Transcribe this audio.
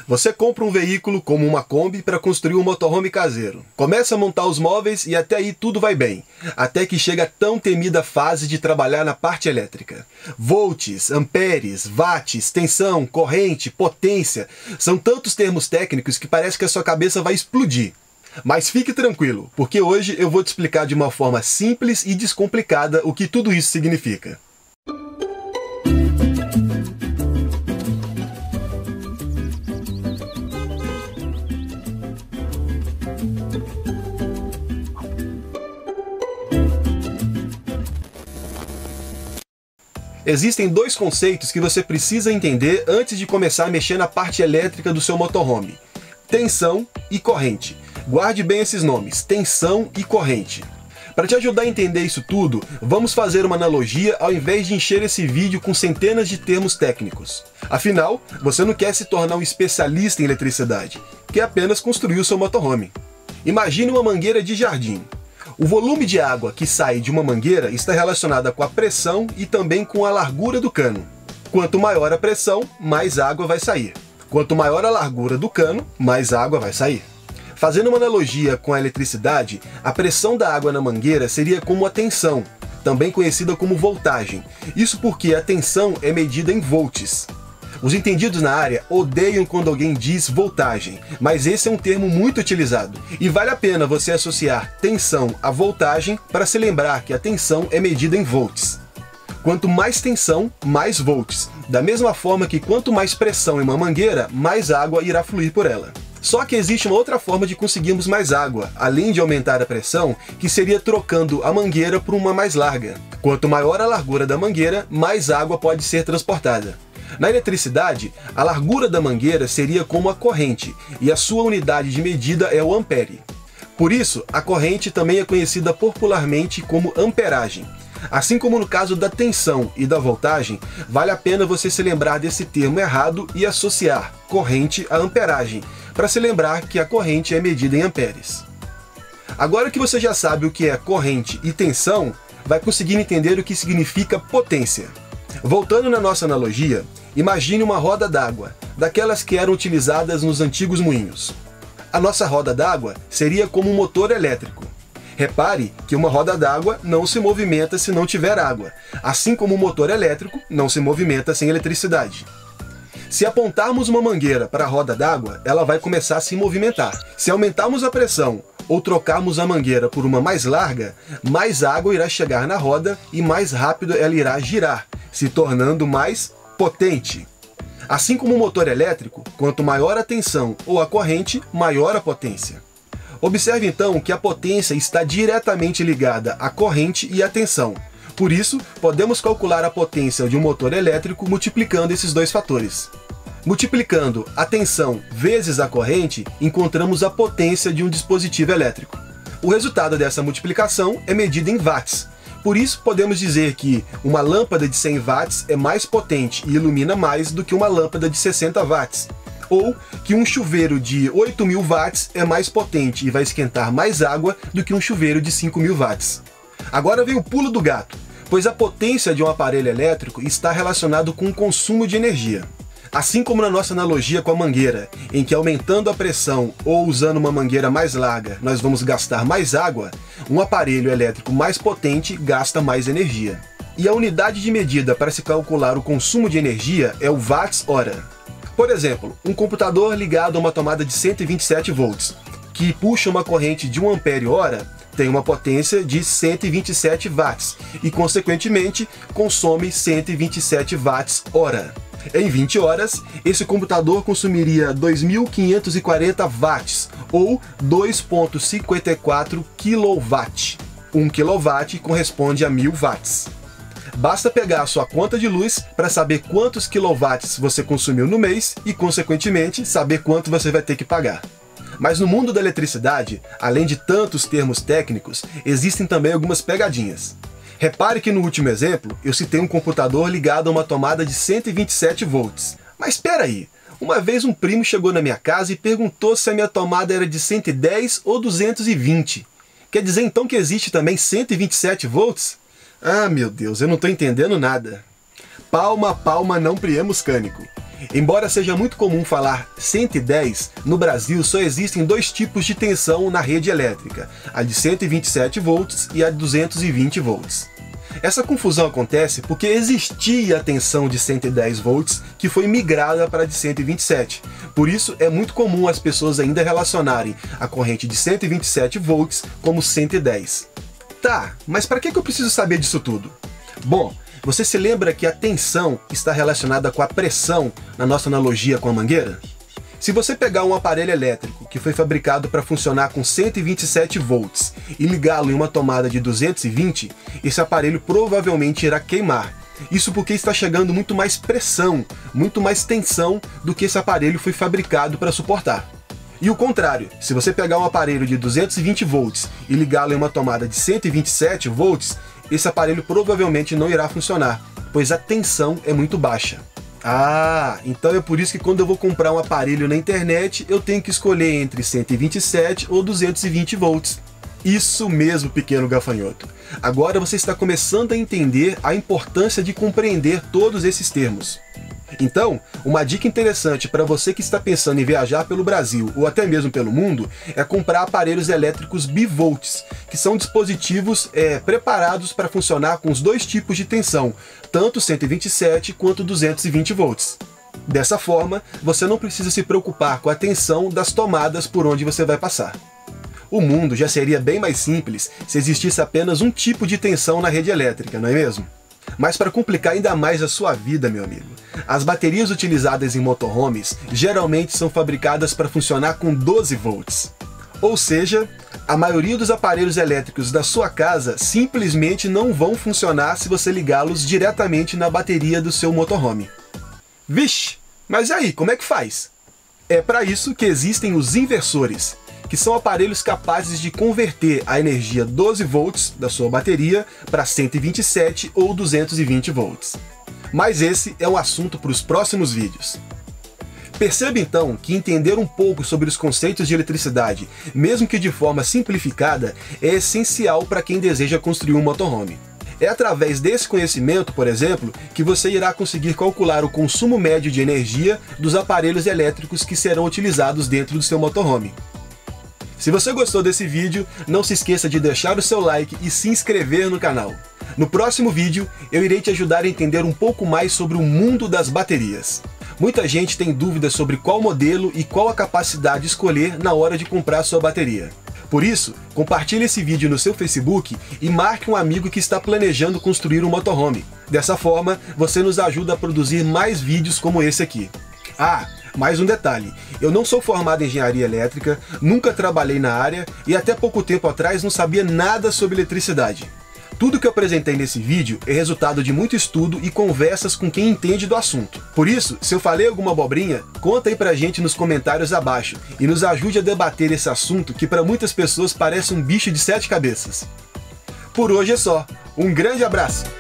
Você compra um veículo como uma Kombi para construir um motorhome caseiro. Começa a montar os móveis e até aí tudo vai bem, até que chega a tão temida fase de trabalhar na parte elétrica. Volts, amperes, watts, tensão, corrente, potência, são tantos termos técnicos que parece que a sua cabeça vai explodir. Mas fique tranquilo, porque hoje eu vou te explicar de uma forma simples e descomplicada o que tudo isso significa. Existem dois conceitos que você precisa entender antes de começar a mexer na parte elétrica do seu motorhome: tensão e corrente. Guarde bem esses nomes, tensão e corrente. Para te ajudar a entender isso tudo, vamos fazer uma analogia ao invés de encher esse vídeo com centenas de termos técnicos. Afinal, você não quer se tornar um especialista em eletricidade, quer apenas construir o seu motorhome. Imagine uma mangueira de jardim. O volume de água que sai de uma mangueira está relacionado com a pressão e também com a largura do cano. Quanto maior a pressão, mais água vai sair. Quanto maior a largura do cano, mais água vai sair. Fazendo uma analogia com a eletricidade, a pressão da água na mangueira seria como a tensão, também conhecida como voltagem. Isso porque a tensão é medida em volts. Os entendidos na área odeiam quando alguém diz voltagem, mas esse é um termo muito utilizado, e vale a pena você associar tensão à voltagem para se lembrar que a tensão é medida em volts. Quanto mais tensão, mais volts, da mesma forma que quanto mais pressão em uma mangueira, mais água irá fluir por ela. Só que existe uma outra forma de conseguirmos mais água, além de aumentar a pressão, que seria trocando a mangueira por uma mais larga. Quanto maior a largura da mangueira, mais água pode ser transportada. Na eletricidade, a largura da mangueira seria como a corrente, e a sua unidade de medida é o ampere. Por isso, a corrente também é conhecida popularmente como amperagem. Assim como no caso da tensão e da voltagem, vale a pena você se lembrar desse termo errado e associar corrente a amperagem, para se lembrar que a corrente é medida em amperes. Agora que você já sabe o que é corrente e tensão, vai conseguir entender o que significa potência. Voltando na nossa analogia, imagine uma roda d'água, daquelas que eram utilizadas nos antigos moinhos. A nossa roda d'água seria como um motor elétrico. Repare que uma roda d'água não se movimenta se não tiver água, assim como um motor elétrico não se movimenta sem eletricidade. Se apontarmos uma mangueira para a roda d'água, ela vai começar a se movimentar. Se aumentarmos a pressão ou trocarmos a mangueira por uma mais larga, mais água irá chegar na roda e mais rápido ela irá girar, se tornando mais potente. Assim como o motor elétrico, quanto maior a tensão ou a corrente, maior a potência. Observe então que a potência está diretamente ligada à corrente e à tensão. Por isso, podemos calcular a potência de um motor elétrico multiplicando esses dois fatores. Multiplicando a tensão vezes a corrente, encontramos a potência de um dispositivo elétrico. O resultado dessa multiplicação é medido em watts. Por isso, podemos dizer que uma lâmpada de 100 watts é mais potente e ilumina mais do que uma lâmpada de 60 watts. Ou que um chuveiro de 8.000 watts é mais potente e vai esquentar mais água do que um chuveiro de 5.000 watts. Agora vem o pulo do gato, pois a potência de um aparelho elétrico está relacionado com o consumo de energia. Assim como na nossa analogia com a mangueira, em que aumentando a pressão ou usando uma mangueira mais larga nós vamos gastar mais água, um aparelho elétrico mais potente gasta mais energia. E a unidade de medida para se calcular o consumo de energia é o watts-hora. Por exemplo, um computador ligado a uma tomada de 127 volts, que puxa uma corrente de 1 ampere-hora, tem uma potência de 127 watts e, consequentemente, consome 127 watts-hora. Em 20 horas, esse computador consumiria 2.540 watts, ou 2,54 kW. 1 kW corresponde a 1.000 watts. Basta pegar a sua conta de luz para saber quantos quilowatts você consumiu no mês e, consequentemente, saber quanto você vai ter que pagar. Mas no mundo da eletricidade, além de tantos termos técnicos, existem também algumas pegadinhas. Repare que no último exemplo, eu citei um computador ligado a uma tomada de 127 volts. Mas espera aí, uma vez um primo chegou na minha casa e perguntou se a minha tomada era de 110 ou 220. Quer dizer então que existe também 127 volts? Ah, meu Deus, eu não estou entendendo nada. Palma a palma não priemos cânico. Embora seja muito comum falar 110, no Brasil só existem dois tipos de tensão na rede elétrica, a de 127 volts e a de 220 volts. Essa confusão acontece porque existia a tensão de 110 volts que foi migrada para a de 127. Por isso é muito comum as pessoas ainda relacionarem a corrente de 127 volts como 110. Tá, mas para que eu preciso saber disso tudo? Bom, você se lembra que a tensão está relacionada com a pressão na nossa analogia com a mangueira? Se você pegar um aparelho elétrico que foi fabricado para funcionar com 127 volts e ligá-lo em uma tomada de 220, esse aparelho provavelmente irá queimar. Isso porque está chegando muito mais pressão, muito mais tensão do que esse aparelho foi fabricado para suportar. E o contrário, se você pegar um aparelho de 220 volts e ligá-lo em uma tomada de 127 volts, esse aparelho provavelmente não irá funcionar, pois a tensão é muito baixa. Ah, então é por isso que quando eu vou comprar um aparelho na internet, eu tenho que escolher entre 127 ou 220 volts. Isso mesmo, pequeno gafanhoto. Agora você está começando a entender a importância de compreender todos esses termos. Então, uma dica interessante para você que está pensando em viajar pelo Brasil ou até mesmo pelo mundo é comprar aparelhos elétricos bivolts, que são dispositivos preparados para funcionar com os dois tipos de tensão, tanto 127 quanto 220 volts. Dessa forma, você não precisa se preocupar com a tensão das tomadas por onde você vai passar. O mundo já seria bem mais simples se existisse apenas um tipo de tensão na rede elétrica, não é mesmo? Mas para complicar ainda mais a sua vida, meu amigo, as baterias utilizadas em motorhomes geralmente são fabricadas para funcionar com 12 volts. Ou seja, a maioria dos aparelhos elétricos da sua casa simplesmente não vão funcionar se você ligá-los diretamente na bateria do seu motorhome. Vixe, mas e aí, como é que faz? É para isso que existem os inversores, que são aparelhos capazes de converter a energia 12 volts da sua bateria para 127 ou 220 volts. Mas esse é um assunto para os próximos vídeos. Perceba então que entender um pouco sobre os conceitos de eletricidade, mesmo que de forma simplificada, é essencial para quem deseja construir um motorhome. É através desse conhecimento, por exemplo, que você irá conseguir calcular o consumo médio de energia dos aparelhos elétricos que serão utilizados dentro do seu motorhome. Se você gostou desse vídeo, não se esqueça de deixar o seu like e se inscrever no canal. No próximo vídeo, eu irei te ajudar a entender um pouco mais sobre o mundo das baterias. Muita gente tem dúvidas sobre qual modelo e qual a capacidade de escolher na hora de comprar sua bateria. Por isso, compartilhe esse vídeo no seu Facebook e marque um amigo que está planejando construir um motorhome. Dessa forma, você nos ajuda a produzir mais vídeos como esse aqui. Ah, mais um detalhe, eu não sou formado em engenharia elétrica, nunca trabalhei na área e até pouco tempo atrás não sabia nada sobre eletricidade. Tudo que eu apresentei nesse vídeo é resultado de muito estudo e conversas com quem entende do assunto. Por isso, se eu falei alguma abobrinha, conta aí pra gente nos comentários abaixo e nos ajude a debater esse assunto que para muitas pessoas parece um bicho de 7 cabeças. Por hoje é só, um grande abraço!